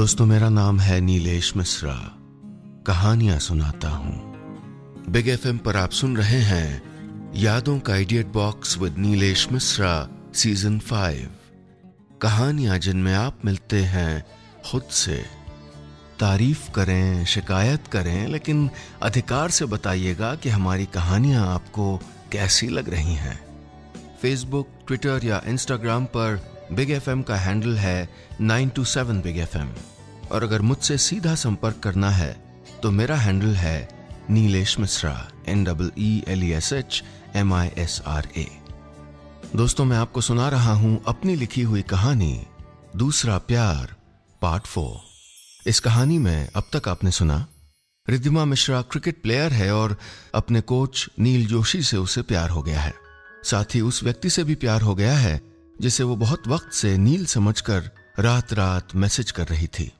दोस्तों, मेरा नाम है नीलेश मिश्रा। कहानियां सुनाता हूं। बिग एफएम पर आप सुन रहे हैं यादों का idiot box with Nilesh Mishra season 5। कहानियां जिनमें आप मिलते हैं खुद से। तारीफ करें, शिकायत करें, लेकिन अधिकार से बताइएगा कि हमारी कहानियां आपको कैसी लग रही हैं। फेसबुक, ट्विटर या इंस्टाग्राम पर बिग एफएम का हैंडल है 927 बिग एफएम, और अगर मुझसे सीधा संपर्क करना है तो मेरा हैंडल है नीलेश मिश्रा, NEELESHMISRA। दोस्तों, मैं आपको सुना रहा हूं अपनी लिखी हुई कहानी दूसरा प्यार पार्ट 4। इस कहानी में अब तक आपने सुना रिद्धिमा मिश्रा क्रिकेट प्लेयर है और अपने कोच नील जोशी से उसे प्यार हो गया है। साथ ही उस व्यक्ति से भी प्यार हो गया है जिसे वो बहुत वक्त से नील समझकर रात रात मैसेज कर रही थी।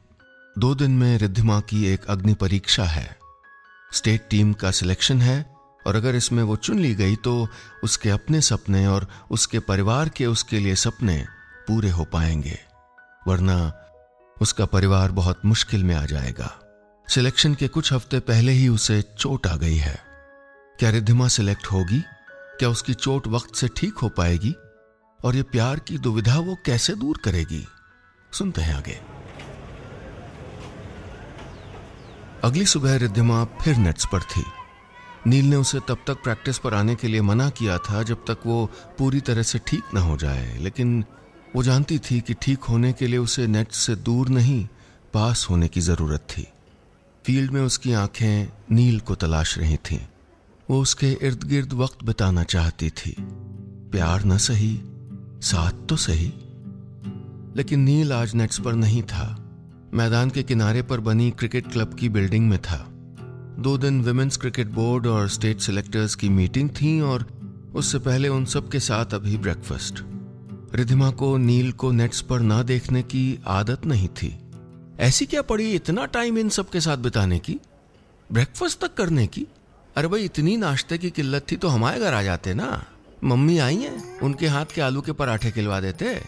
2 दिन में रिद्धिमा की एक अग्नि परीक्षा है। स्टेट टीम का सिलेक्शन है और अगर इसमें वो चुन ली गई तो उसके अपने सपने और उसके परिवार के उसके लिए सपने पूरे हो पाएंगे, वरना उसका परिवार बहुत मुश्किल में आ जाएगा। सिलेक्शन के कुछ हफ्ते पहले ही उसे चोट आ गई है। क्या रिद्धिमा सिलेक्ट होगी? क्या उसकी चोट वक्त से ठीक हो पाएगी? और ये प्यार की दुविधा वो कैसे दूर करेगी? सुनते हैं आगे। अगली सुबह रिद्धिमा फिर नेट्स पर थी। नील ने उसे तब तक प्रैक्टिस पर आने के लिए मना किया था जब तक वो पूरी तरह से ठीक न हो जाए, लेकिन वो जानती थी कि ठीक होने के लिए उसे नेट्स से दूर नहीं, पास होने की जरूरत थी। फील्ड में उसकी आंखें नील को तलाश रही थीं। वो उसके इर्द गिर्द वक्त बिताना चाहती थी। प्यार न सही, साथ तो सही। लेकिन नील आज नेट्स पर नहीं था। मैदान के किनारे पर बनी क्रिकेट क्लब की बिल्डिंग में था। 2 दिन विमेंस क्रिकेट बोर्ड और स्टेट सिलेक्टर्स की मीटिंग थी और उससे पहले उन सब के साथ अभी ब्रेकफास्ट। रिद्धिमा को नील को नेट्स पर ना देखने की आदत नहीं थी। ऐसी क्या पड़ी इतना टाइम इन सब के साथ बिताने की, ब्रेकफास्ट तक करने की? अरे भाई, इतनी नाश्ते की किल्लत थी तो हमारे घर आ जाते ना। मम्मी आई हैं, उनके हाथ के आलू के पराठे खिलवा देते।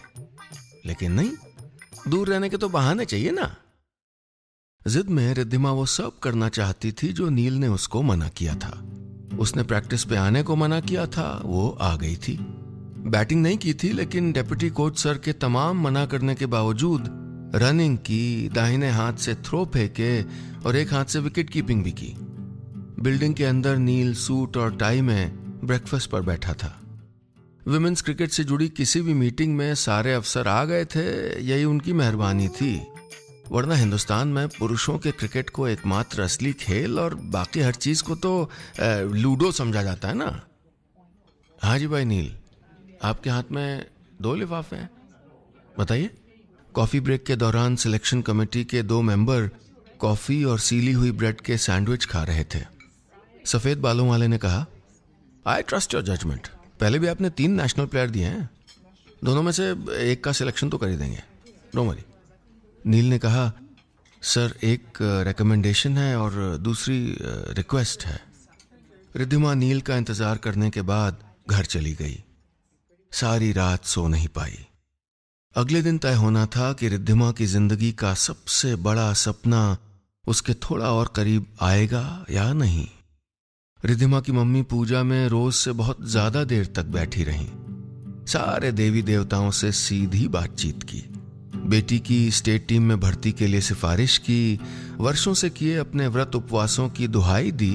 लेकिन नहीं, दूर रहने के तो बहाने चाहिए ना। जिद में रिद्धिमा वो सब करना चाहती थी जो नील ने उसको मना किया था। उसने प्रैक्टिस पे आने को मना किया था, वो आ गई थी। बैटिंग नहीं की थी, लेकिन डेप्यूटी कोच सर के तमाम मना करने के बावजूद रनिंग की, दाहिने हाथ से थ्रो फेंके और एक हाथ से विकेट कीपिंग भी की। बिल्डिंग के अंदर नील सूट और टाई में ब्रेकफास्ट पर बैठा था। विमेंस क्रिकेट से जुड़ी किसी भी मीटिंग में सारे अफसर आ गए थे, यही उनकी मेहरबानी थी, वरना हिंदुस्तान में पुरुषों के क्रिकेट को एकमात्र असली खेल और बाकी हर चीज को तो लूडो समझा जाता है ना। हाँ जी भाई नील, आपके हाथ में 2 लिफाफे हैं, बताइए। कॉफी ब्रेक के दौरान सिलेक्शन कमेटी के 2 मेंबर कॉफी और सीली हुई ब्रेड के सैंडविच खा रहे थे। सफेद बालों वाले ने कहा, आई ट्रस्ट योर जजमेंट। पहले भी आपने 3 नेशनल प्लेयर दिए हैं, दोनों में से एक का सिलेक्शन तो कर ही देंगे, डोंट वरी। नील ने कहा, सर एक रिकमेंडेशन है और दूसरी रिक्वेस्ट है। रिद्धिमा नील का इंतजार करने के बाद घर चली गई। सारी रात सो नहीं पाई। अगले दिन तय होना था कि रिद्धिमा की जिंदगी का सबसे बड़ा सपना उसके थोड़ा और करीब आएगा या नहीं। रिद्धिमा की मम्मी पूजा में रोज से बहुत ज्यादा देर तक बैठी रहीं। सारे देवी देवताओं से सीधी बातचीत की, बेटी की स्टेट टीम में भर्ती के लिए सिफारिश की, वर्षों से किए अपने व्रत उपवासों की दुहाई दी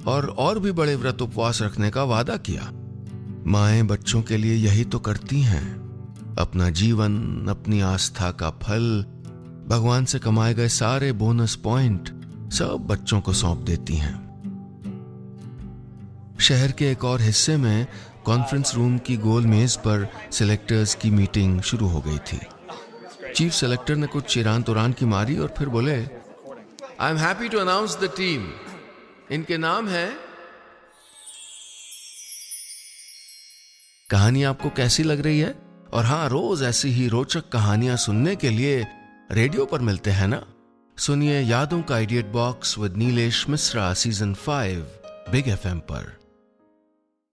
और भी बड़े व्रत उपवास रखने का वादा किया। माएं बच्चों के लिए यही तो करती हैं। अपना जीवन, अपनी आस्था का फल, भगवान से कमाए गए सारे बोनस पॉइंट सब बच्चों को सौंप देती हैं। शहर के एक और हिस्से में कॉन्फ्रेंस रूम की गोल मेज पर सिलेक्टर्स की मीटिंग शुरू हो गई थी। चीफ सेलेक्टर ने कुछ चिरान तुरान की मारी और फिर बोले, I am happy to announce the team. इनके नाम है। कहानी आपको कैसी लग रही है? और हाँ, रोज ऐसी ही रोचक कहानियां सुनने के लिए रेडियो पर मिलते हैं ना। सुनिए यादों का idiot box with Nilesh Mishra season 5 big FM पर।